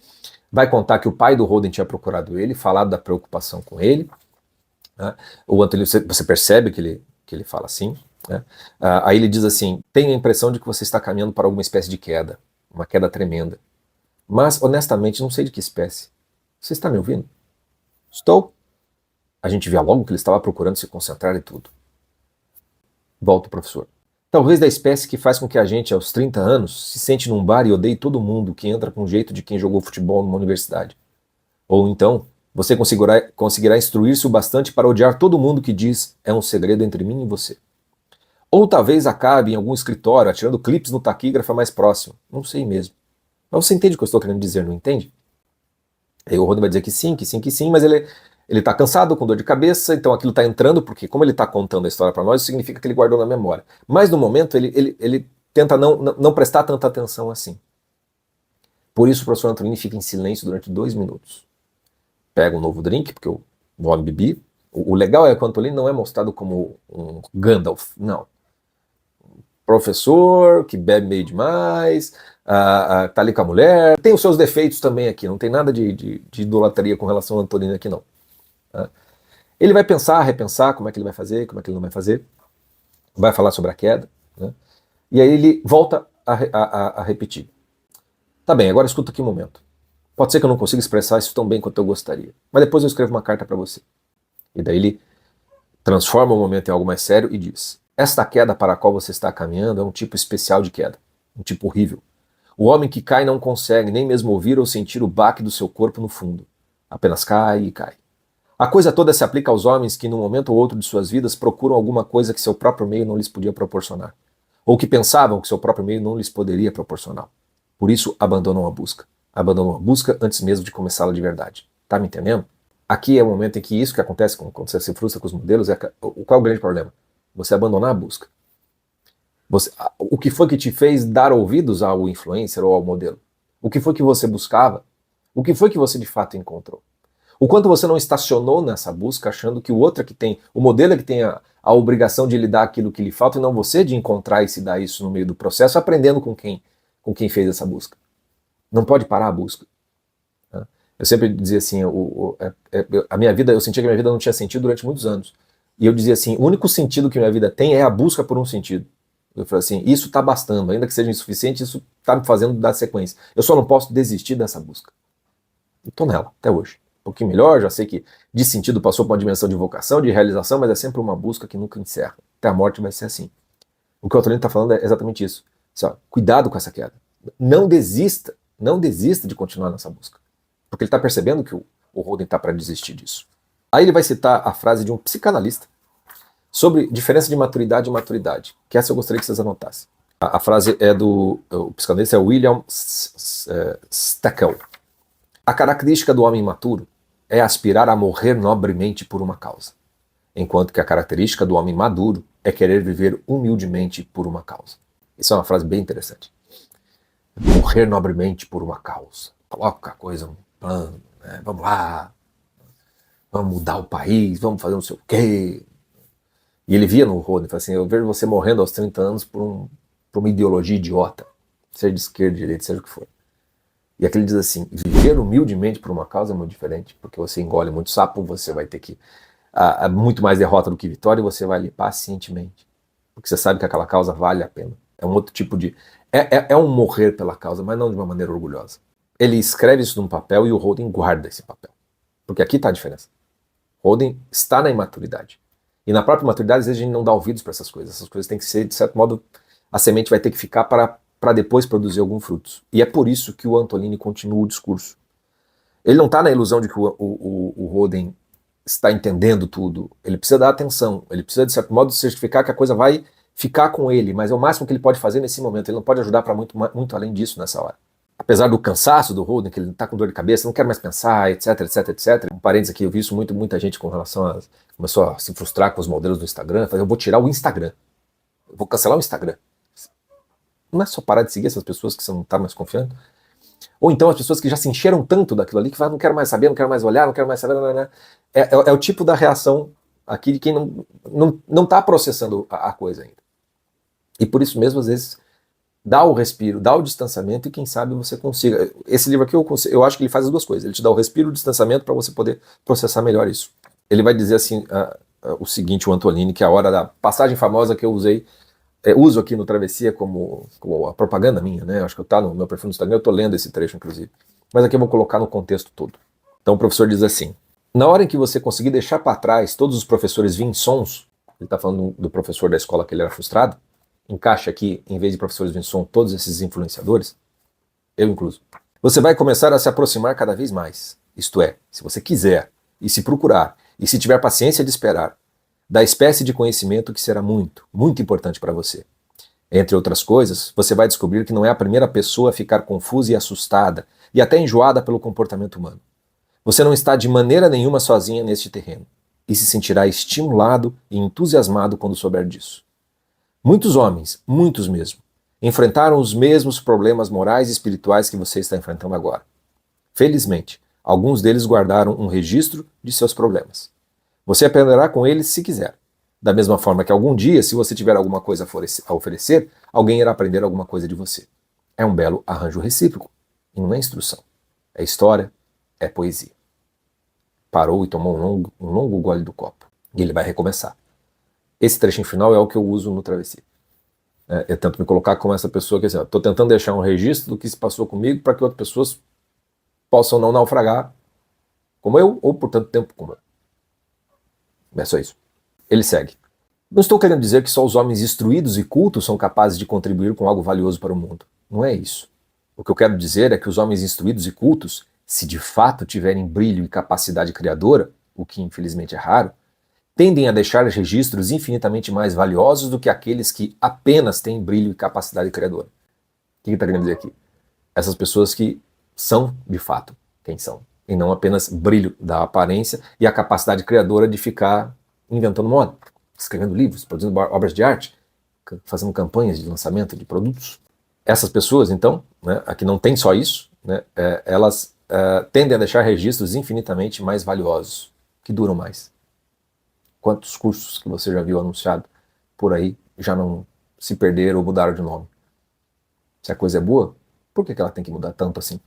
Vai contar que o pai do Holden tinha procurado ele, falado da preocupação com ele. Né? O Antolini, você percebe que ele fala assim. Né? Aí ele diz assim, tenho a impressão de que você está caminhando para alguma espécie de queda, uma queda tremenda. Mas, honestamente, não sei de que espécie. Você está me ouvindo? Estou. A gente via logo que ele estava procurando se concentrar e tudo. Volta o professor. Talvez da espécie que faz com que a gente, aos 30 anos, se sente num bar e odeie todo mundo que entra com o jeito de quem jogou futebol numa universidade. Ou então, você conseguirá instruir-se o bastante para odiar todo mundo que diz é um segredo entre mim e você. Ou talvez acabe em algum escritório atirando clipes no taquígrafo mais próximo. Não sei mesmo. Mas você entende o que eu estou querendo dizer, não entende? Aí o Rodney vai dizer que sim, que sim, que sim, mas ele está cansado, com dor de cabeça, então aquilo está entrando, porque como ele está contando a história para nós, isso significa que ele guardou na memória. Mas no momento ele tenta não prestar tanta atenção assim. Por isso o professor Antolini fica em silêncio durante 2 minutos. Pega um novo drink, porque o homem bebi. O legal é que o Antolini não é mostrado como um Gandalf, não. Professor, que bebe meio demais, tá ali com a mulher, tem os seus defeitos também aqui, não tem nada de idolatria com relação ao Antolini aqui não. Tá? Ele vai pensar, repensar como é que ele vai fazer, como é que ele não vai fazer, vai falar sobre a queda, né? E aí ele volta a repetir. Tá bem, agora escuta aqui um momento. Pode ser que eu não consiga expressar isso tão bem quanto eu gostaria, mas depois eu escrevo uma carta para você. E daí ele transforma o momento em algo mais sério e diz: esta queda para a qual você está caminhando é um tipo especial de queda, um tipo horrível. O homem que cai não consegue nem mesmo ouvir ou sentir o baque do seu corpo no fundo. Apenas cai e cai. A coisa toda se aplica aos homens que, num momento ou outro de suas vidas, procuram alguma coisa que seu próprio meio não lhes podia proporcionar, ou que pensavam que seu próprio meio não lhes poderia proporcionar. Por isso, abandonam a busca. Abandonam a busca antes mesmo de começá-la de verdade. Tá me entendendo? Aqui é o momento em que isso que acontece quando você se frustra com os modelos, qual é o grande problema? Você abandonar a busca. O que foi que te fez dar ouvidos ao influencer ou ao modelo? O que foi que você buscava? O que foi que você de fato encontrou? O quanto você não estacionou nessa busca achando que o outro é que tem, o modelo é que tem a obrigação de lhe dar aquilo que lhe falta e não você de encontrar e se dar isso no meio do processo, aprendendo com quem fez essa busca. Não pode parar a busca. Eu sempre dizia assim, a minha vida, eu sentia que a minha vida não tinha sentido durante muitos anos. E eu dizia assim, o único sentido que minha vida tem é a busca por um sentido. Eu falei assim, isso está bastando, ainda que seja insuficiente, isso está me fazendo dar sequência. Eu só não posso desistir dessa busca. E estou nela, até hoje. Um pouquinho melhor, já sei que de sentido passou para uma dimensão de vocação, de realização, mas é sempre uma busca que nunca encerra. Até a morte vai ser assim. O que o Antolini está falando é exatamente isso. Assim, ó, cuidado com essa queda. Não desista de continuar nessa busca. Porque ele está percebendo que o Holden está para desistir disso. Aí ele vai citar a frase de um psicanalista sobre diferença de maturidade e imaturidade, que essa eu gostaria que vocês anotassem. A frase é o psicanalista é William Steckel. A característica do homem imaturo é aspirar a morrer nobremente por uma causa, enquanto que a característica do homem maduro é querer viver humildemente por uma causa. Isso é uma frase bem interessante. Morrer nobremente por uma causa. Coloca a coisa no plano, né? Vamos lá, vamos mudar o país, vamos fazer não sei o quê. E ele via no Rodney, falava assim, eu vejo você morrendo aos 30 anos por uma ideologia idiota, seja de esquerda, de direita, seja o que for. E aqui ele diz assim, viver humildemente por uma causa é muito diferente, porque você engole muito sapo, você vai ter que muito mais derrota do que vitória, e você vai ali pacientemente, porque você sabe que aquela causa vale a pena. É um outro tipo de... É um morrer pela causa, mas não de uma maneira orgulhosa. Ele escreve isso num papel e o Holden guarda esse papel, porque aqui está a diferença. Holden está na imaturidade. E na própria maturidade, às vezes a gente não dá ouvidos para essas coisas têm que ser, de certo modo, a semente vai ter que ficar para depois produzir algum frutos. E é por isso que o Antolini continua o discurso. Ele não está na ilusão de que o Holden está entendendo tudo. Ele precisa dar atenção, ele precisa, de certo modo, certificar que a coisa vai ficar com ele, mas é o máximo que ele pode fazer nesse momento. Ele não pode ajudar para muito além disso nessa hora. Apesar do cansaço do Holden, que ele está com dor de cabeça, não quer mais pensar, etc, etc, etc. Um parênteses aqui, eu vi isso muita gente com relação a... começou a se frustrar com os modelos do Instagram, falou, eu vou tirar o Instagram, eu vou cancelar o Instagram. Não é só parar de seguir essas pessoas que você não está mais confiando? Ou então as pessoas que já se encheram tanto daquilo ali, que falam, não quero mais saber, não quero mais olhar, não quero mais saber, é o tipo da reação aqui de quem não está processando a coisa ainda. E por isso mesmo, às vezes, dá o respiro, dá o distanciamento e quem sabe você consiga. Esse livro aqui eu acho que ele faz as duas coisas. Ele te dá o respiro e o distanciamento para você poder processar melhor isso. Ele vai dizer assim, o seguinte, o Antolini, que é a hora da passagem famosa que eu uso aqui no Travessia como a propaganda minha, né? Acho que está no meu perfil no Instagram, eu estou lendo esse trecho, inclusive. Mas aqui eu vou colocar no contexto todo. Então o professor diz assim, na hora em que você conseguir deixar para trás todos os professores vinçons, ele está falando do professor da escola que ele era frustrado, encaixa aqui, em vez de professores vinçons, todos esses influenciadores, eu incluso, você vai começar a se aproximar cada vez mais. Isto é, se você quiser, e se procurar, e se tiver paciência de esperar, da espécie de conhecimento que será muito, muito importante para você. Entre outras coisas, você vai descobrir que não é a primeira pessoa a ficar confusa e assustada, e até enjoada pelo comportamento humano. Você não está de maneira nenhuma sozinha neste terreno, e se sentirá estimulado e entusiasmado quando souber disso. Muitos homens, muitos mesmo, enfrentaram os mesmos problemas morais e espirituais que você está enfrentando agora. Felizmente, alguns deles guardaram um registro de seus problemas. Você aprenderá com eles se quiser. Da mesma forma que algum dia, se você tiver alguma coisa a oferecer, alguém irá aprender alguma coisa de você. É um belo arranjo recíproco, e não é instrução. É história, é poesia. Parou e tomou um longo gole do copo. E ele vai recomeçar. Esse trechinho final é o que eu uso no Travessia. Eu tento me colocar como essa pessoa que estou tentando deixar um registro do que se passou comigo para que outras pessoas possam não naufragar como eu, ou por tanto tempo como eu. É só isso. Ele segue. Não estou querendo dizer que só os homens instruídos e cultos são capazes de contribuir com algo valioso para o mundo. Não é isso. O que eu quero dizer é que os homens instruídos e cultos, se de fato tiverem brilho e capacidade criadora, o que infelizmente é raro, tendem a deixar registros infinitamente mais valiosos do que aqueles que apenas têm brilho e capacidade criadora. O que ele está querendo dizer aqui? Essas pessoas que são, de fato, quem são. E não apenas brilho da aparência e a capacidade criadora de ficar inventando moda, escrevendo livros, produzindo obras de arte, fazendo campanhas de lançamento de produtos. Essas pessoas, então, né, aqui não tem só isso, né, elas tendem a deixar registros infinitamente mais valiosos, que duram mais. Quantos cursos que você já viu anunciado por aí já não se perderam ou mudaram de nome? Se a coisa é boa, por que ela tem que mudar tanto assim?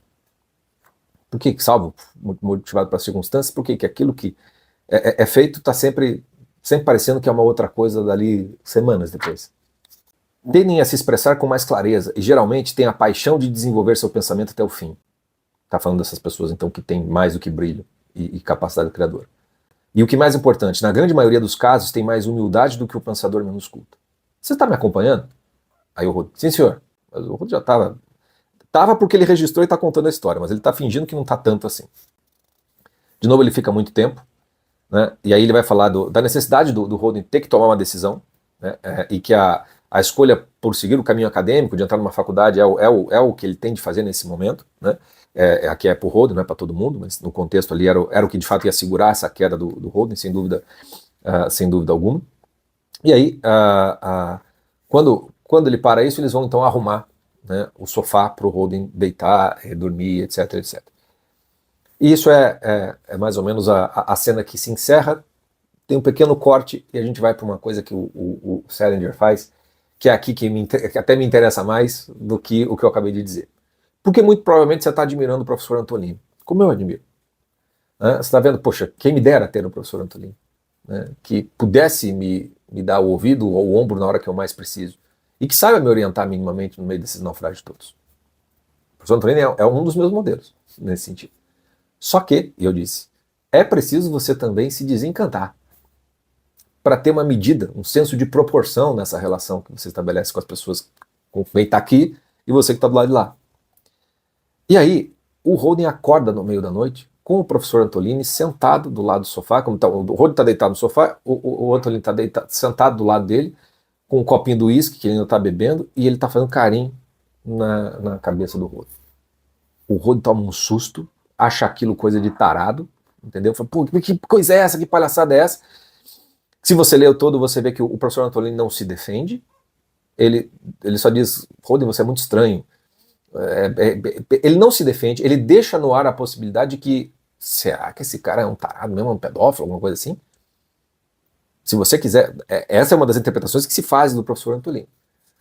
Por que, salvo motivado pelas circunstâncias, por que aquilo que é feito está sempre parecendo que é uma outra coisa dali semanas depois? Tendem a se expressar com mais clareza e geralmente têm a paixão de desenvolver seu pensamento até o fim. Está falando dessas pessoas então que têm mais do que brilho e capacidade criadora. E o que mais importante, na grande maioria dos casos tem mais humildade do que o pensador menos culto. Você está me acompanhando? Aí o Rod, sim senhor. Mas o Rod já estava. Estava porque ele registrou e está contando a história, mas ele está fingindo que não está tanto assim. De novo ele fica muito tempo, né? E aí ele vai falar da necessidade do Holden ter que tomar uma decisão, né? E que a escolha por seguir o caminho acadêmico, de entrar numa faculdade, é o que ele tem de fazer nesse momento, né? Aqui é para o Holden, não é para todo mundo, mas no contexto ali era o que de fato ia segurar essa queda do Holden, sem dúvida alguma. E aí, quando ele para isso, eles vão então arrumar, né, o sofá para o Holden deitar, dormir, etc, etc. E isso é mais ou menos a cena que se encerra, tem um pequeno corte e a gente vai para uma coisa que o Salinger faz, que é aqui que até me interessa mais do que o que eu acabei de dizer. Porque muito provavelmente você está admirando o professor Antolini, como eu admiro. Né? Você está vendo, poxa, quem me dera ter o professor Antolini, né? Que pudesse me dar o ouvido ou o ombro na hora que eu mais preciso, e que saiba me orientar minimamente no meio desses naufrágios todos. O professor Antolini é um dos meus modelos, nesse sentido. Só que, eu disse, é preciso você também se desencantar para ter uma medida, um senso de proporção nessa relação que você estabelece com as pessoas, com quem está aqui e você que está do lado de lá. E aí, o Holden acorda no meio da noite com o professor Antolini sentado do lado do sofá, como tá, o Holden está deitado no sofá, o Antolini está sentado do lado dele, com um copinho do uísque que ele ainda está bebendo, e ele está fazendo carinho na cabeça do Holden. O Holden toma um susto, acha aquilo coisa de tarado, entendeu? Fala, pô, que coisa é essa? Que palhaçada é essa? Se você leu todo, você vê que o professor Antolini não se defende, ele só diz, Holden, você é muito estranho. Ele não se defende, ele deixa no ar a possibilidade de que, será que esse cara é um tarado mesmo, um pedófilo, alguma coisa assim? Se você quiser, essa é uma das interpretações que se faz do professor Antolini.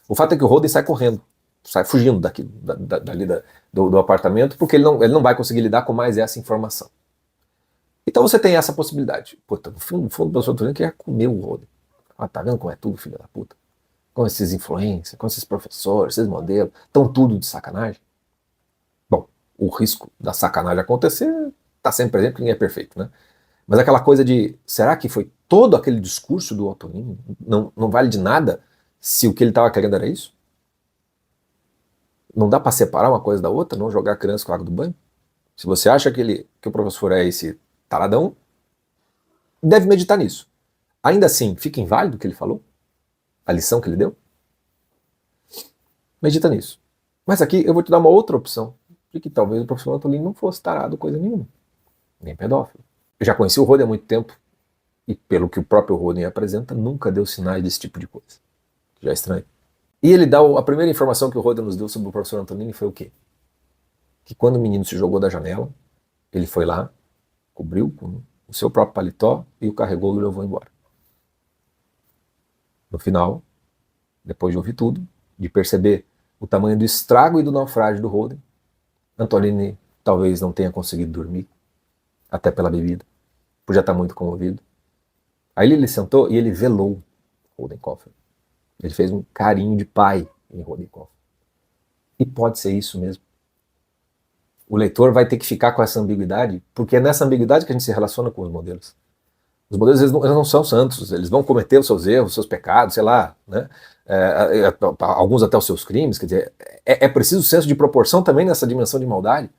O fato é que o Holden sai correndo, sai fugindo dali do apartamento, porque ele não vai conseguir lidar com mais essa informação. Então você tem essa possibilidade. Puta, no fundo, o professor Antolini quer comer o Holden. Ah, tá vendo como é tudo, filho da puta? Com esses influencers, com esses professores, esses modelos, estão tudo de sacanagem. Bom, o risco da sacanagem acontecer está sempre presente, porque ninguém é perfeito, né? Mas aquela coisa de, será que foi todo aquele discurso do Antolini? Não vale de nada se o que ele estava querendo era isso? Não dá para separar uma coisa da outra, não jogar a criança com a água do banho? Se você acha que o professor é esse taradão, deve meditar nisso. Ainda assim, fica inválido o que ele falou? A lição que ele deu? Medita nisso. Mas aqui eu vou te dar uma outra opção, de que talvez o professor Antolini não fosse tarado coisa nenhuma, nem pedófilo. Eu já conheci o Holden há muito tempo, e pelo que o próprio Holden apresenta, nunca deu sinais desse tipo de coisa. Já é estranho. E ele dá a primeira informação que o Holden nos deu sobre o professor Antolini foi o quê? Que quando o menino se jogou da janela, ele foi lá, cobriu com o seu próprio paletó e o carregou e o levou embora. No final, depois de ouvir tudo, de perceber o tamanho do estrago e do naufrágio do Holden, Antolini talvez não tenha conseguido dormir, até pela bebida, por já estar muito comovido. Aí ele sentou e ele velou Holden Caulfield. Ele fez um carinho de pai em Holden Caulfield. E pode ser isso mesmo. O leitor vai ter que ficar com essa ambiguidade, porque é nessa ambiguidade que a gente se relaciona com os modelos. Os modelos eles não são santos, eles vão cometer os seus erros, os seus pecados, sei lá, né? Alguns até os seus crimes, quer dizer, é preciso senso de proporção também nessa dimensão de maldade.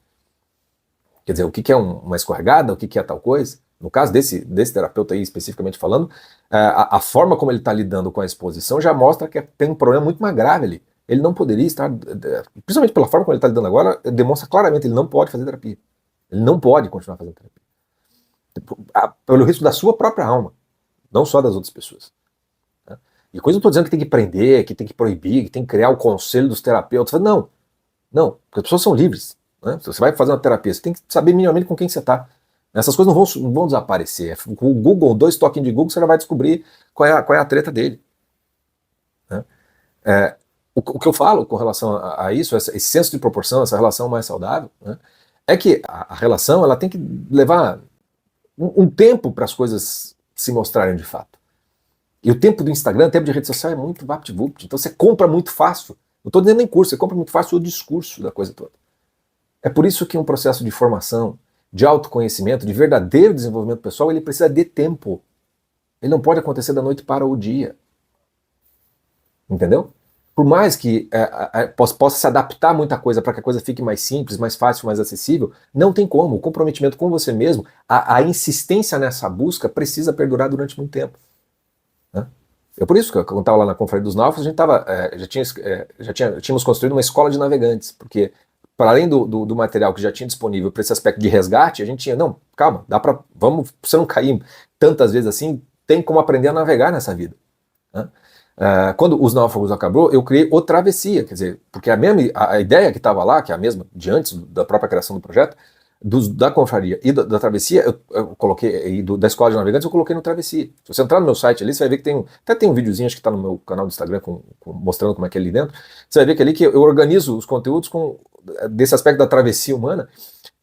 Quer dizer, o que é uma escorregada, o que é tal coisa. No caso desse terapeuta aí, especificamente falando, a forma como ele está lidando com a exposição já mostra que tem um problema muito mais grave ali. Ele não poderia estar, principalmente pela forma como ele está lidando agora, demonstra claramente que ele não pode fazer terapia. Ele não pode continuar fazendo terapia. Pelo risco da sua própria alma, não só das outras pessoas. Né? E coisa eu estou dizendo que tem que prender, que tem que proibir, que tem que criar o conselho dos terapeutas. Não, porque as pessoas são livres. Né? Se você vai fazer uma terapia, você tem que saber minimamente com quem você está. Essas coisas não vão desaparecer. Com o Google, 2 toquinhos de Google, você já vai descobrir qual é a treta dele. Né? O que eu falo com relação a isso, esse senso de proporção, essa relação mais saudável, né, é que a relação ela tem que levar um tempo para as coisas se mostrarem de fato. E o tempo do Instagram, o tempo de rede social é muito vapt-vupt. Então você compra muito fácil. Não estou dizendo nem curso, você compra muito fácil o discurso da coisa toda. É por isso que um processo de formação, de autoconhecimento, de verdadeiro desenvolvimento pessoal, ele precisa de tempo. Ele não pode acontecer da noite para o dia. Entendeu? Por mais que possa se adaptar muita coisa para que a coisa fique mais simples, mais fácil, mais acessível, não tem como. O comprometimento com você mesmo, a insistência nessa busca precisa perdurar durante muito tempo. Né? É por isso que quando estava lá na Conferência dos Náufragos, a gente já tínhamos construído uma escola de navegantes, porque para além do material que já tinha disponível para esse aspecto de resgate, a gente tinha, não, calma, vamos, você não cair tantas vezes assim, tem como aprender a navegar nessa vida. Né? Quando os náufragos acabou, eu criei o Travessia, quer dizer, porque a ideia que estava lá, que é a mesma de antes da própria criação do projeto, da confraria e da Travessia, eu coloquei, e da Escola de Navegantes, eu coloquei no Travessia. Se você entrar no meu site ali, você vai ver que até tem um videozinho, acho que está no meu canal do Instagram, mostrando como é que é ali dentro, você vai ver que ali que eu organizo os conteúdos desse aspecto da travessia humana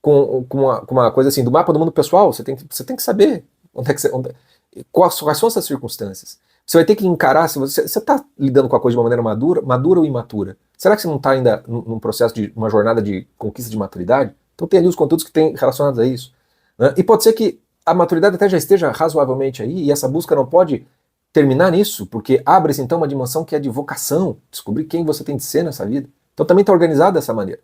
com uma coisa assim, do mapa do mundo pessoal. Você tem que saber onde é que quais são essas circunstâncias. Você vai ter que encarar, se você está lidando com a coisa de uma maneira madura ou imatura. Será que você não está ainda num processo de uma jornada de conquista de maturidade? Então tem ali os conteúdos que tem relacionados a isso. Né? E pode ser que a maturidade até já esteja razoavelmente aí, e essa busca não pode terminar nisso, porque abre-se então uma dimensão que é de vocação, descobrir quem você tem de ser nessa vida. Então também está organizado dessa maneira.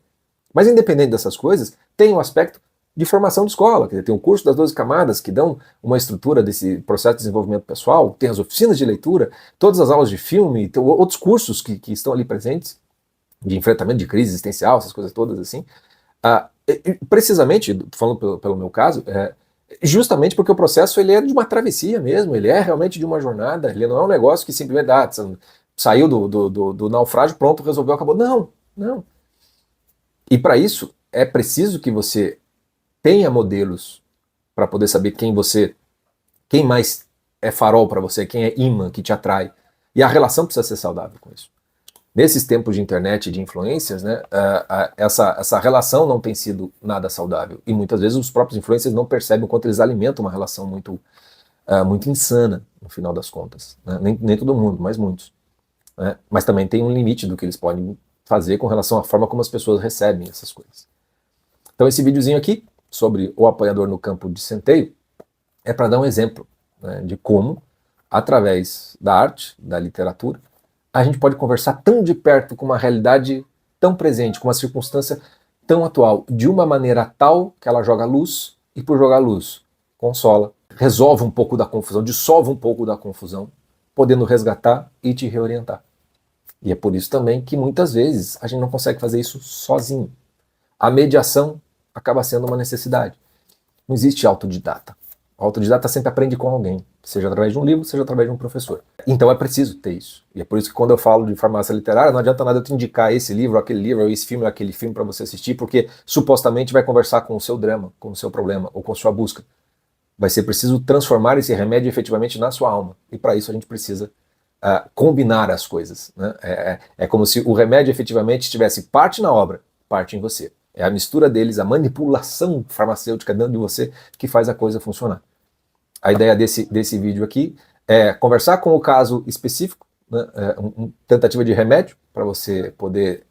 Mas independente dessas coisas, tem um aspecto de formação de escola, quer dizer, tem o curso das 12 camadas que dão uma estrutura desse processo de desenvolvimento pessoal, tem as oficinas de leitura, todas as aulas de filme, tem outros cursos que estão ali presentes, de enfrentamento de crise existencial, essas coisas todas assim. Precisamente, falando pelo meu caso, justamente porque o processo ele é de uma travessia mesmo, ele é realmente de uma jornada, ele não é um negócio que simplesmente saiu do naufrágio, pronto, resolveu, acabou. Não, não. E para isso é preciso que você tenha modelos para poder saber quem mais é farol para você, quem é imã que te atrai. E a relação precisa ser saudável com isso. Nesses tempos de internet e de influências, né, essa relação não tem sido nada saudável. E muitas vezes os próprios influencers não percebem o quanto eles alimentam uma relação muito insana, no final das contas. Né? Nem todo mundo, mas muitos. Né? Mas também tem um limite do que eles podem fazer com relação à forma como as pessoas recebem essas coisas. Então esse videozinho aqui, sobre o apoiador no campo de centeio, é para dar um exemplo, né, de como, através da arte, da literatura, a gente pode conversar tão de perto com uma realidade tão presente, com uma circunstância tão atual, de uma maneira tal que ela joga luz, e por jogar luz, consola, resolve um pouco da confusão, dissolve um pouco da confusão, podendo resgatar e te reorientar. E é por isso também que muitas vezes a gente não consegue fazer isso sozinho. A mediação acaba sendo uma necessidade. Não existe autodidata. O autodidata sempre aprende com alguém, seja através de um livro, seja através de um professor. Então é preciso ter isso. E é por isso que quando eu falo de farmácia literária, não adianta nada eu te indicar esse livro, esse filme, aquele filme para você assistir, porque supostamente vai conversar com o seu drama, com o seu problema, ou com a sua busca. Vai ser preciso transformar esse remédio efetivamente na sua alma. E para isso a gente precisa combinar as coisas. Né? É como se o remédio efetivamente tivesse parte na obra, parte em você. É a mistura deles, a manipulação farmacêutica dentro de você que faz a coisa funcionar. A ideia desse vídeo aqui é conversar com o caso específico, né, uma tentativa de remédio, para você poder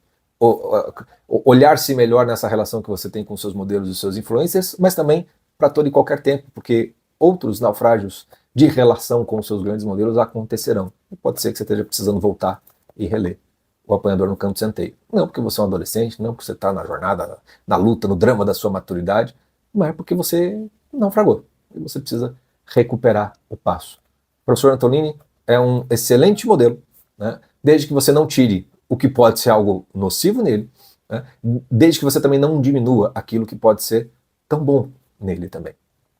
olhar-se melhor nessa relação que você tem com seus modelos e seus influencers, mas também para todo e qualquer tempo, porque outros naufrágios de relação com os seus grandes modelos acontecerão. E pode ser que você esteja precisando voltar e reler O Apanhador no Campo de Centeio. Não porque você é um adolescente, não porque você está na jornada, na luta, no drama da sua maturidade, mas porque você naufragou e você precisa recuperar o passo. O professor Antonini é um excelente modelo, né? Desde que você não tire o que pode ser algo nocivo nele, né? Desde que você também não diminua aquilo que pode ser tão bom nele também.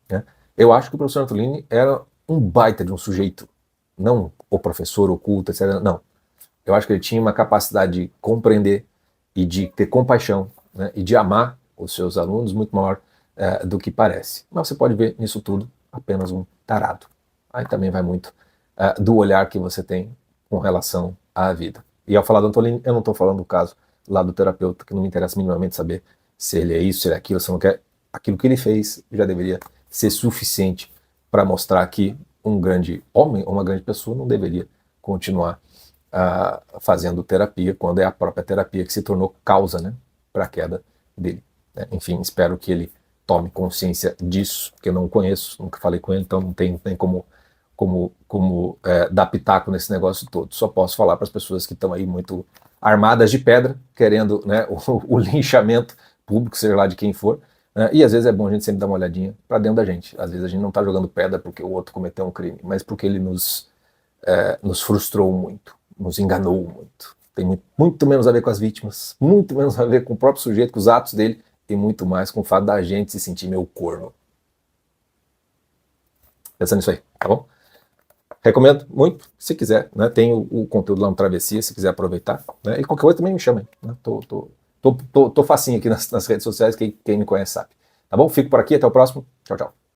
Né? Eu acho que o professor Antonini era um baita de um sujeito, não o professor oculto, etc. Não. Eu acho que ele tinha uma capacidade de compreender e de ter compaixão, né? E de amar os seus alunos muito maior do que parece. Mas você pode ver nisso tudo apenas um tarado. Aí também vai muito do olhar que você tem com relação à vida. E ao falar do Antonini, eu não estou falando do caso lá do terapeuta, que não me interessa minimamente saber se ele é isso, se ele é aquilo, se não quer. Aquilo que ele fez já deveria ser suficiente para mostrar que um grande homem ou uma grande pessoa não deveria continuar fazendo terapia, quando é a própria terapia que se tornou causa, né, para a queda dele. Né? Enfim, espero que ele tome consciência disso, que eu não conheço, nunca falei com ele, então não tem como dar pitaco nesse negócio todo. Só posso falar para as pessoas que estão aí muito armadas de pedra, querendo, né, o linchamento público, seja lá de quem for, né? E às vezes é bom a gente sempre dar uma olhadinha para dentro da gente. Às vezes a gente não está jogando pedra porque o outro cometeu um crime, mas porque ele nos frustrou muito, nos enganou muito. Tem muito menos a ver com as vítimas, muito menos a ver com o próprio sujeito, com os atos dele, e muito mais com o fato da gente se sentir meio corno. Pensando nisso aí, tá bom? Recomendo muito, se quiser, né? Tem o conteúdo lá no Travessia, se quiser aproveitar, né? E qualquer coisa também me chama, né? Tô facinho aqui nas redes sociais, quem me conhece sabe. Tá bom? Fico por aqui, até o próximo. Tchau, tchau.